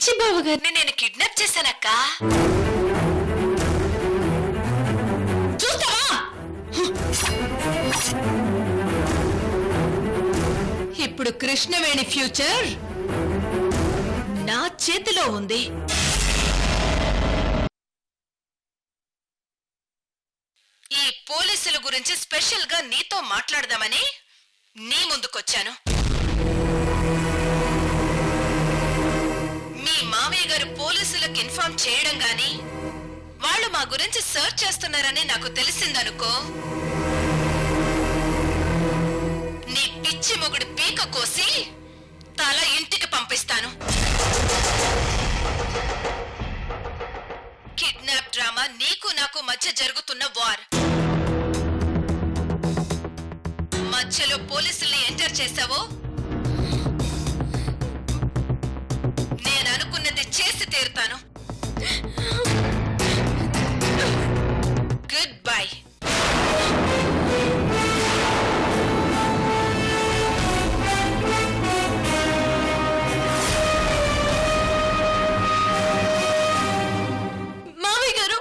పిచ్చి బావగారిని నేను కిడ్నాప్ చేశానక్క. చూస్తావా? ఇప్పుడు కృష్ణవేణి ఫ్యూచర్ నా చేతిలో ఉంది. ఈ పోలీసుల గురించి స్పెషల్ గా నీతో మాట్లాడదామని నీ ముందుకొచ్చాను. మీ మామయ్య గారు పోలీసులకు ఇన్ఫార్మ్ చేయడం గాని వాళ్ళు మా గురించి సర్చ్ చేస్తున్నారని నాకు తెలిసిందనుకో, నీ పిచ్చి మొగుడు పీక కోసి తల ఇంటికి పంపిస్తాను. కిడ్నాప్ డ్రామా నీకు నాకు మధ్య జరుగుతున్న వార్. మధ్యలో పోలీసుల్ని ఎంటర్ చేశావో నేను అనుకున్నది చేసి తీరుతాను. Goodbye. మామయ్య గారు,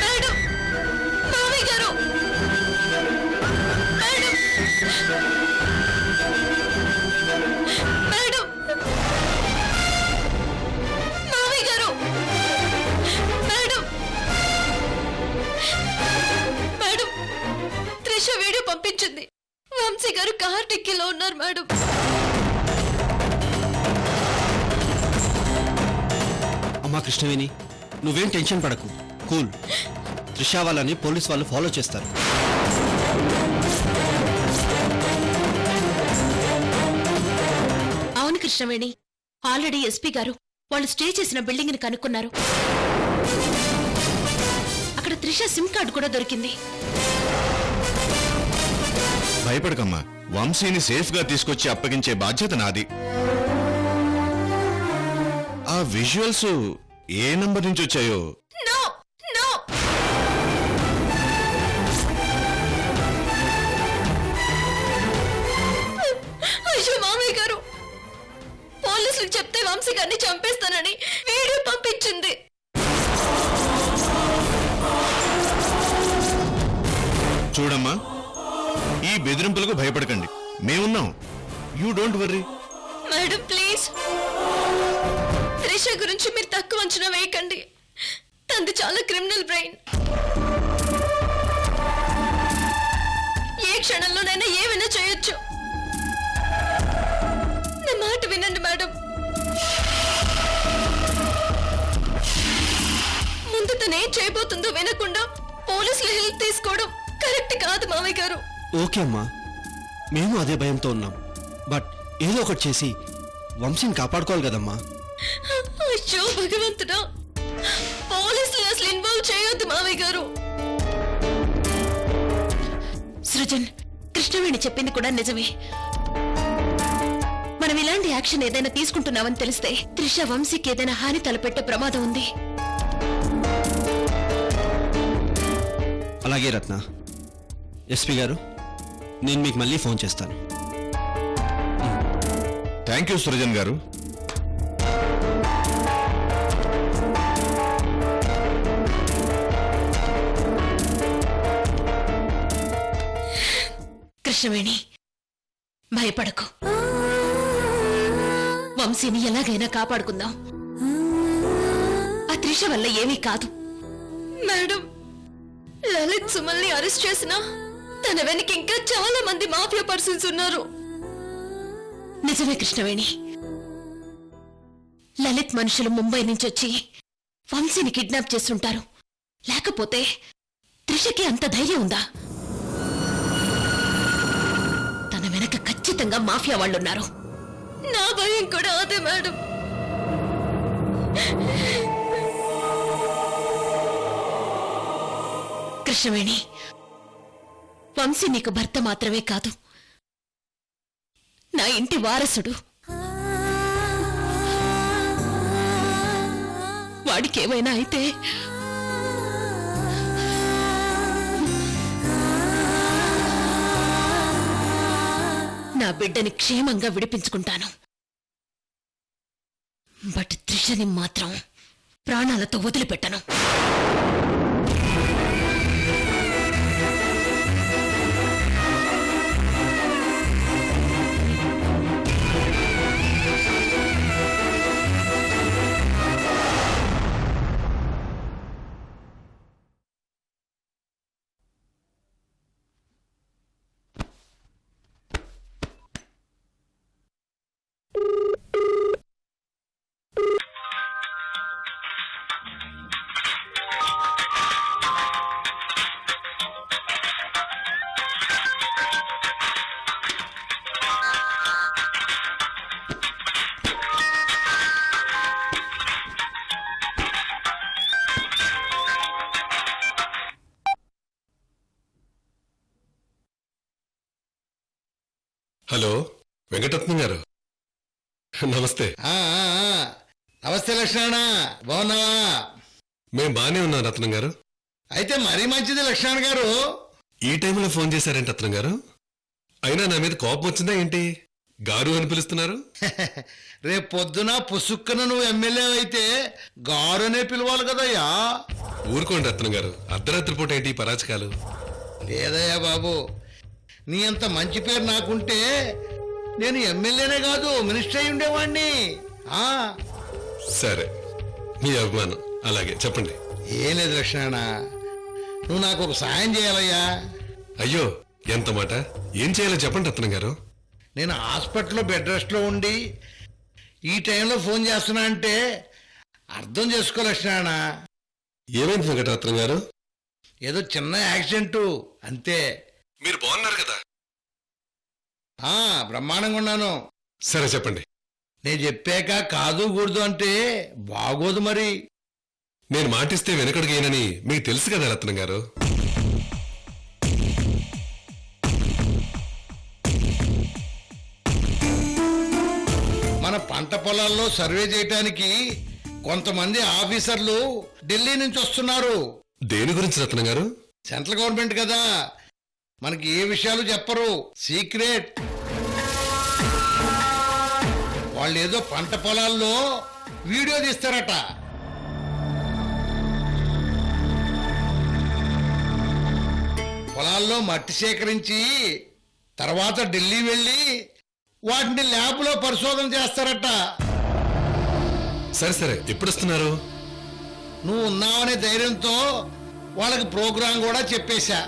మేడం, మామయ్య గారు, మేడం, మేడం, మామయ్య గారు, మేడం, మేడం, త్రిష వీడియో పంపించింది. వంశీ గారు కార్ డిక్కీలో ఉన్నారు మేడం. అమ్మా కృష్ణవేణి, నువ్వేం టెన్షన్ పడకు, కూల్. త్రిషా వాళ్ళని పోలీస్ వాళ్ళు ఫాలో చేస్తారు. అవును కృష్ణవేణి, ఆల్రెడీ ఎస్పీ గారు వాళ్ళు స్టే చేసిన బిల్డింగ్ ని కనుక్కున్నారు. అక్కడ త్రిష సిమ్ కార్డు కూడా దొరికింది. భయపడకమ్మా, వంశీని సేఫ్ గా తీసుకొచ్చి అప్పగించే బాధ్యత నాది. ఆ విజువల్స్ ఏ నంబర్ నుంచి వచ్చాయో నో నో, అయ్యో మామయ్య గారు, పోలీసులకు చెప్తే వంశీ గారిని చంపేస్తానని వీడియో పంపించింది. చూడమ్మా, ఈ బెదిరింపులకు భయపడకండి, మేమున్నాం. You don't worry. Madam please, Trisha గురించి మీరు తక్కువ అంచనా వేయకండి. తంది చాలా క్రిమినల్ బ్రెయిన్. ఏ క్షణంలోనైనా ఏమైనా చేయొచ్చు. నా మాట వినండి మేడం. ముందు తనేం చేయబోతుందో వినకుండా పోలీసుల హెల్ప్ తీసుకోవడం కరెక్ట్ కాదు మామయ్య గారు. ఓకే అమ్మా, మేము అదే భయంతో ఉన్నాం. బట్ ఏదో ఒకటి చేసి వంశీని కాపాడుకోవాలి కదమ్మా. అయ్యో భగవంతుడా, పోలీసులు అసలు ఇన్వాల్వ్ చేయొద్దు మామయ్య గారు. సృజన్, కృష్ణవేణి చెప్పింది కూడా నిజమే. మనం ఇలాంటి యాక్షన్ ఏదైనా తీసుకుంటున్నామని తెలిస్తే త్రిష వంశీకి ఏదైనా హాని తలపెట్టే ప్రమాదం ఉంది. అలాగే రత్న. ఎస్పీ గారు, నేను మీకు మళ్ళీ ఫోన్ చేస్తాను. థ్యాంక్ యూ సృజన్ గారు. కృష్ణవేణి, భయపడకు. వంశీని ఎలాగైనా కాపాడుకుందాం. ఆ త్రిష వల్ల ఏమీ కాదు. మేడం, లలిత్ సుమల్ని అరెస్ట్ చేసినా తన వెనక ఇంకా చాలా మంది మాఫియా పర్సన్స్ ఉన్నారు. నిజమే కృష్ణవేణి, లలిత్ మనుషులు ముంబై నుంచి వచ్చి వంశీని కిడ్నాప్ చేస్తుంటారు. లేకపోతే త్రిషకి అంత ధైర్యం ఉందా? తన వెనక ఖచ్చితంగా మాఫియా వాళ్ళున్నారు. నా భయం కూడా అదే మేడం. కృష్ణవేణి, వంశీ నీకు భర్త మాత్రమే కాదు, నా ఇంటి వారసుడు. వాడికేమైనా అయితే నా బిడ్డని క్షేమంగా విడిపించుకుంటాను. బట్ త్రిషని మాత్రం ప్రాణాలతో వదిలిపెట్టను. హలో వెంకటరత్నం గారు, నమస్తే. నమస్తే లక్ష్మణ, బాగున్నావా? మేం బానే ఉన్నాం రత్నం గారు. అయితే మరీ మంచిది లక్ష్మణ గారు. ఈ టైంలో ఫోన్ చేశారేంటి రత్నం గారు? అయినా నా మీద కోపం వచ్చిందా ఏంటి? గారు అని పిలుస్తున్నారు. రేపు పొద్దున పుసుక్కున నువ్వు ఎమ్మెల్యే అయితే గారు అనే పిలవాలి కదయ్యా. ఊరుకోండి రత్నం గారు, అర్ధరాత్రి పూట ఏంటి ఈ పరాచకాలు? లేదయ్యా బాబు, నీ అంత మంచి పేరు నాకుంటే నేను ఎమ్మెల్యేనే కాదు మినిస్టర్ అయి ఉండేవాణ్ణి. సరే, మీ అభిమానం. అలాగే చెప్పండి. ఏం లేదు లక్ష్మణ, నువ్వు నాకు ఒక సాయం చేయాలయ్యా. అయ్యో ఎంత మాట! ఏం చేయాలో చెప్పండి రత్నం గారు. నేను హాస్పిటల్లో బెడ్ రెస్ట్లో ఉండి ఈ టైంలో ఫోన్ చేస్తున్నా అంటే అర్థం చేసుకో లక్ష్మణ. ఏమైంది వెంకటరత్నం గారు? ఏదో చిన్న యాక్సిడెంటు అంతే. మీరు బాగున్నారు కదా? బ్రహ్మాండంగా ఉన్నాను. సరే చెప్పండి. నేను చెప్పాక కాదు కూడదు అంటే బాగోదు మరి. నేను మాటిస్తే వెనకడుగేనని మీకు తెలుసు కదా రత్నం గారు. మన పంట పొలాల్లో సర్వే చేయటానికి కొంతమంది ఆఫీసర్లు ఢిల్లీ నుంచి వస్తున్నారు. దేని గురించి రత్నం గారు? సెంట్రల్ గవర్నమెంట్ కదా, మనకి ఏ విషయాలు చెప్పరు, సీక్రెట్. వాళ్ళు ఏదో పంట పొలాల్లో వీడియో తీస్తారట. పొలాల్లో మట్టి సేకరించి తర్వాత ఢిల్లీ వెళ్ళి వాటిని ల్యాబ్లో పరిశోధన చేస్తారట. సరే సరే, ఎప్పుడు వస్తున్నారు? నువ్వు ఉన్నావనే ధైర్యంతో వాళ్ళకి ప్రోగ్రాం కూడా చెప్పేశా.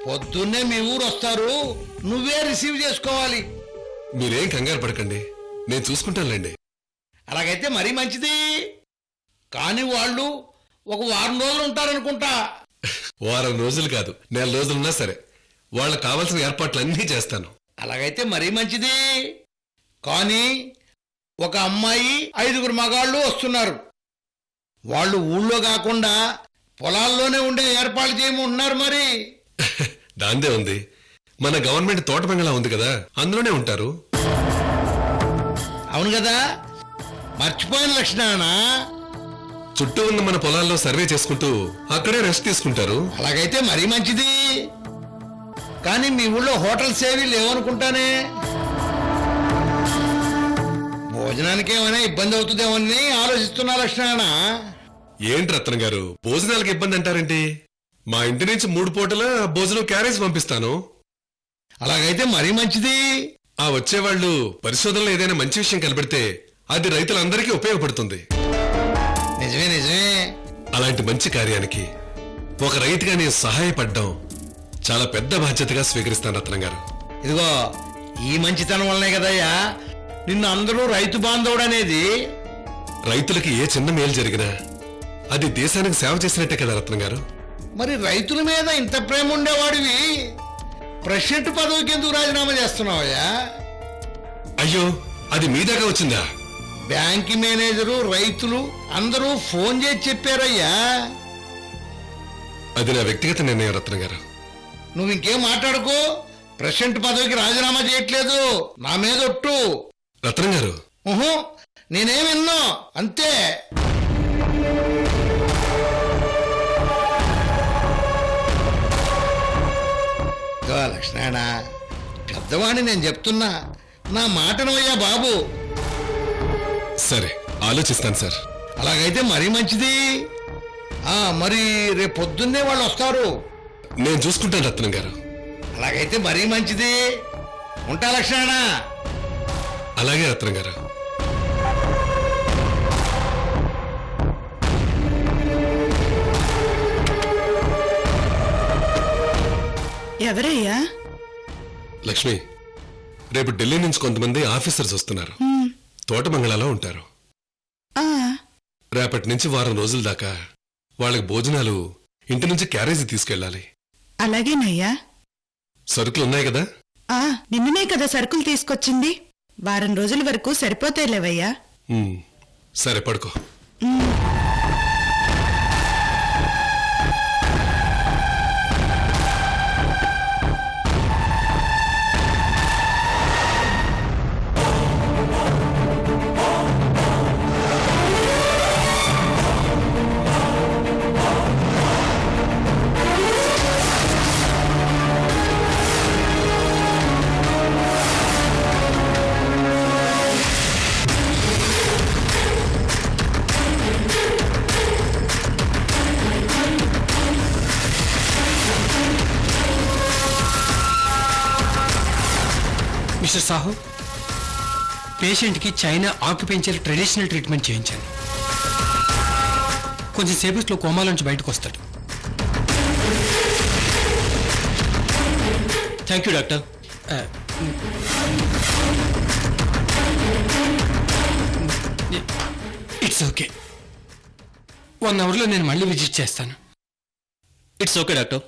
పొద్దున్నే మీ ఊరు వస్తారు, నువ్వే రిసీవ్ చేసుకోవాలి. మీరేం కంగారు పడకండి, నేను చూసుకుంటానులేండి. అలాగైతే మరీ మంచిది. కానీ వాళ్ళు ఒక వారం రోజులు ఉంటారనుకుంటా. వారం రోజులు కాదు, నెల రోజులున్నా సరే వాళ్ళకి కావాల్సిన ఏర్పాట్లు అన్నీ చేస్తాను. అలాగైతే మరీ మంచిది. కానీ ఒక అమ్మాయి 5 మగాళ్ళు వస్తున్నారు. వాళ్ళు ఊళ్ళో కాకుండా పొలాల్లోనే ఉండే ఏర్పాట్లు చేయమంటున్నారు. మరి దాందే ఉంది, మన గవర్నమెంట్ తోట బంగళా ఉంది కదా, అందులోనే ఉంటారు. అవును కదా, మర్చిపోయిన లక్షణ. చుట్టూ ఉన్న మన పొలాల్లో సర్వే చేసుకుంటూ అక్కడే రెస్ట్ తీసుకుంటారు. అలాగైతే మరీ మంచిది. కానీ మీ ఊళ్ళో హోటల్స్ ఏవి లేవనుకుంటానే. భోజనానికి ఏమైనా ఇబ్బంది అవుతుందేమని ఆలోచిస్తున్నా లక్ష్మణ. ఏంటి రత్నం గారు, భోజనాలకు ఇబ్బంది అంటారేంటి? మా ఇంటి నుంచి 3 పూటల భోజనం క్యారేజ్ పంపిస్తాను. అలాగైతే మరీ మంచిది. ఆ వచ్చేవాళ్లు పరిశోధనలో ఏదైనా మంచి విషయం కనబడితే అది రైతులందరికీ ఉపయోగపడుతుంది. నిజమే నిజమే. అలాంటి మంచి కార్యానికి ఒక రైతుగా నేను సహాయపడ్డం చాలా పెద్ద బాధ్యతగా స్వీకరిస్తాను రత్నం గారు. ఇదిగో ఈ మంచితనం వల్లనే కదయ్యా నిన్ను అందరూ రైతు బాంధవుడు అనేది. రైతులకి ఏ చిన్న మేలు జరిగినా అది దేశానికి సేవ చేసినట్టే కదా రత్నం గారు. మరి రైతుల మీద ఇంత ప్రేమ ఉండేవాడివి ప్రెసిడెంట్ పదవికి ఎందుకు రాజీనామా చేస్తున్నావయ్యా? అయ్యో, అది మీ దాకా వచ్చిందా? బ్యాంక్ మేనేజరు, రైతులు అందరూ ఫోన్ చేసి చెప్పారయ్యా. అది నా వ్యక్తిగత నిర్ణయం రత్నం గారు. నువ్వు ఇంకేం మాట్లాడుకో. ప్రెసిడెంట్ పదవికి రాజీనామా చేయట్లేదు, నా మీద ఒట్టు. రత్నం గారు, నేనేం విన్నా అంతే. లక్ష్మణ, లక్ష్మణ, పెద్దవాణ్ణి నేను చెప్తున్నా, నా మాటనయ్యా బాబు. సరే, ఆలోచిస్తాను సార్. అలాగైతే మరీ మంచిది. మరి రేపు పొద్దున్నే వాళ్ళు వస్తారు. నేను చూసుకుంటాను రత్నం గారు. అలాగైతే మరీ మంచిది. ఉంటా లక్ష్మణ. అలాగే రత్నం గారు. ఎవరయ్యా? లక్ష్మి, రేపు ఢిల్లీ నుంచి కొంతమంది ఆఫీసర్స్ వస్తున్నారు. తోటమంగళలో ఉంటారు. ఆ, రేపటి నుంచి వారం రోజుల దాకా వాళ్ళకి భోజనాలు ఇంటి నుంచి క్యారేజీ తీసుకెళ్ళాలి. అలాగేనయ్యా. సరుకులు ఉన్నాయి కదా? నిన్ననే కదా సరుకులు తీసుకొచ్చింది. వారం రోజుల వరకు సరిపోతాయిలేవయ్యా. సరే, పడుకో. మిస్టర్ సాహు, పేషెంట్కి చైనా ఆక్యుపెంచర్ ట్రెడిషనల్ ట్రీట్మెంట్ చేయించాను. కొంచెం సేపట్లో కోమాలోంచి బయటకు వస్తాడు. Thank you doctor. It's okay. 1 అవర్లో నేను మళ్ళీ విజిట్ చేస్తాను. It's okay doctor.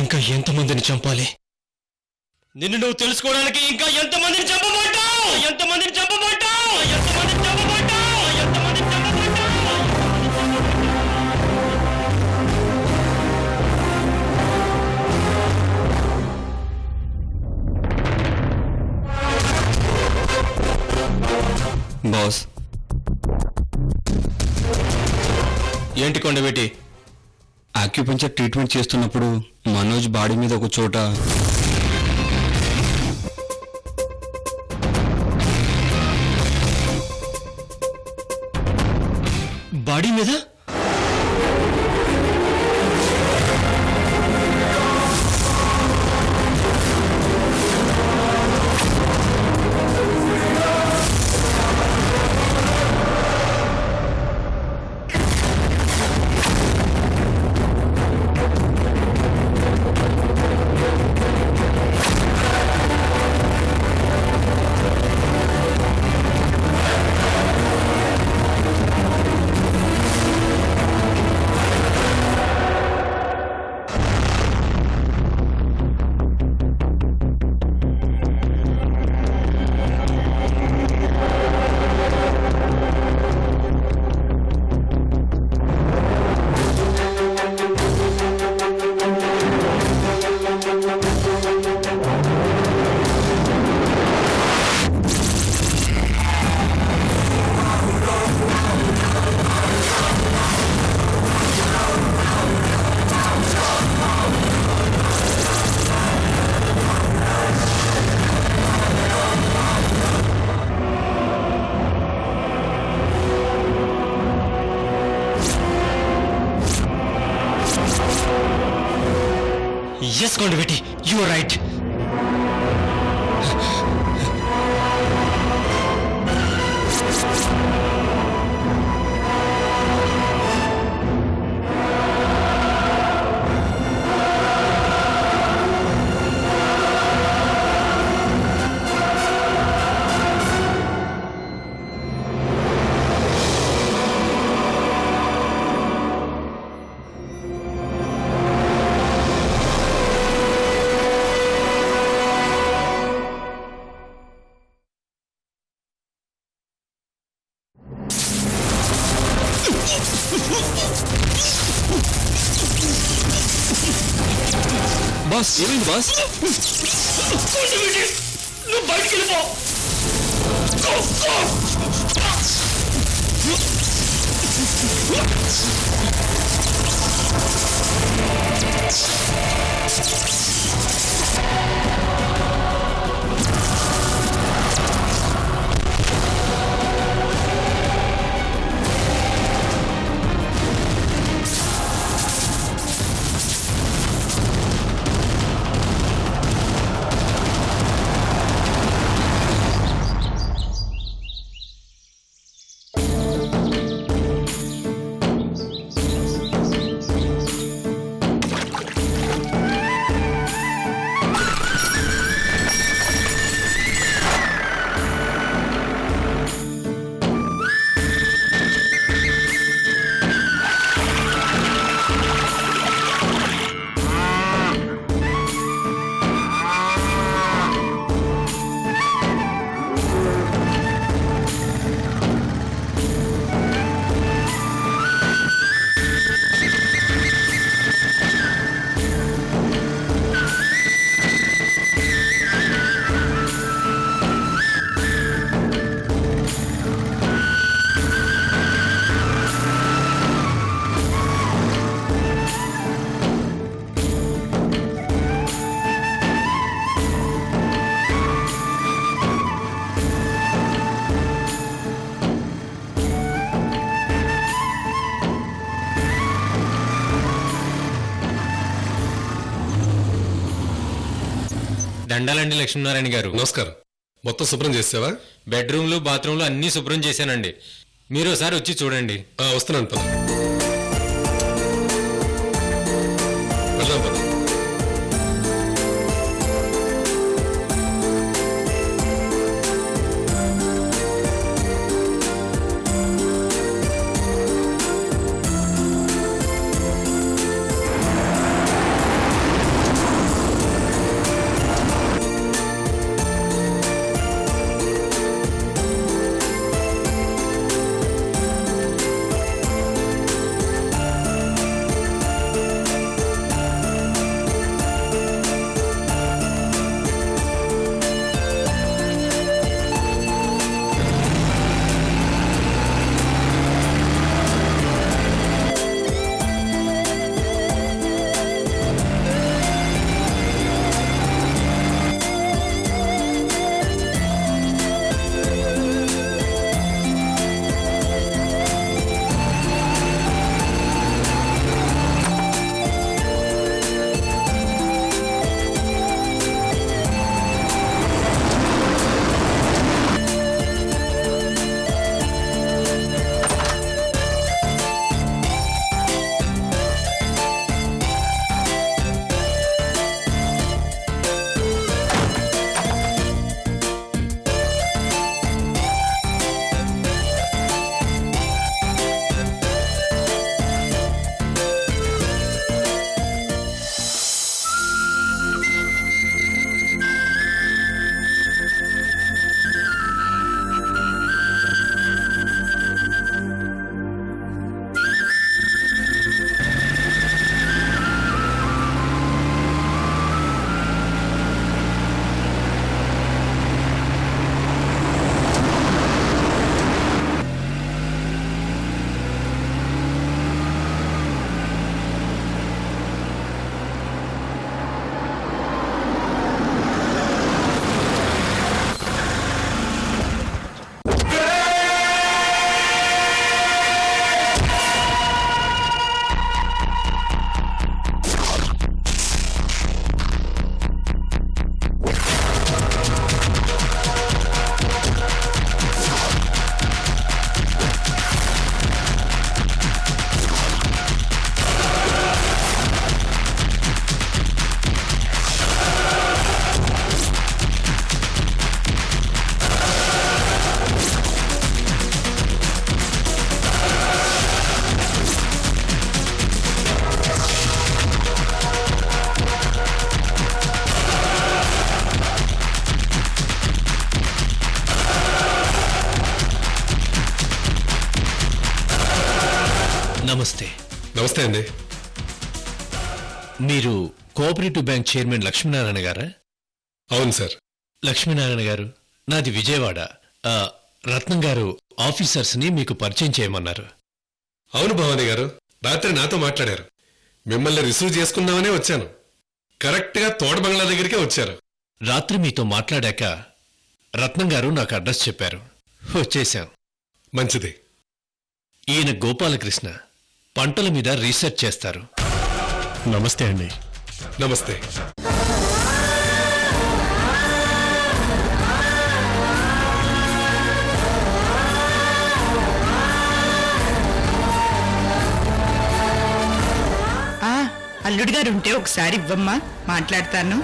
ఇంకా ఎంతమందిని చంపాలి? నిన్ను నువ్వు తెలుసుకోవడానికి ఇంకా ఎంతమందిని చంపబడ్డావు? ఎంతమందిని చంపబడ్డావు? ఎంతమందిని చంపబడ్డావు? ఎంతమందిని చంపబడ్డావు? బాస్, ఏంటి కొండబెట్టి? ఆక్యుపెంచర్ ట్రీట్మెంట్ చేస్తున్నప్పుడు మనోజ్ బాడీ మీద ఒక చోట బాడీ మీద ఎస్ కొండవెట్టి యు ఆర్ రైట్. బాస్ ఏమైంది బాస్? నువ్వు బయటికి వెళ్ళిపో. దండాలండి లక్ష్మీనారాయణ గారు. నమస్కారం. మొత్తం శుభ్రం చేసావా? బెడ్రూమ్లు బాత్రూమ్లు అన్నీ శుభ్రం చేశానండి. మీరు ఒకసారి వచ్చి చూడండి. వస్తున్నాను పద. వెళ్దాం పద. నమస్తే. నమస్తే అండి. మీరు కోఆపరేటివ్ బ్యాంక్ చైర్మన్ లక్ష్మీనారాయణ గారా? అవును సార్. లక్ష్మీనారాయణ గారు, నాది విజయవాడ. రత్నం గారు ఆఫీసర్స్ని మీకు పరిచయం చేయమన్నారు. అవును భవానీ గారు, రాత్రి నాతో మాట్లాడారు. మిమ్మల్ని రిసీవ్ చేసుకుందామనే వచ్చాను. కరెక్ట్గా తోట బంగ్లా దగ్గరికే వచ్చారు. రాత్రి మీతో మాట్లాడాక రత్నం గారు నాకు అడ్రస్ చెప్పారు. వచ్చేశాం. మంచిది. ఈయన గోపాలకృష్ణ, పంటల మీద రీసెర్చ్ చేస్తారు. నమస్తే అండి. నమస్తే. ఆ, అల్లుడు గారు ఉంటే ఒకసారి ఇవ్వమ్మా, మాట్లాడతాను.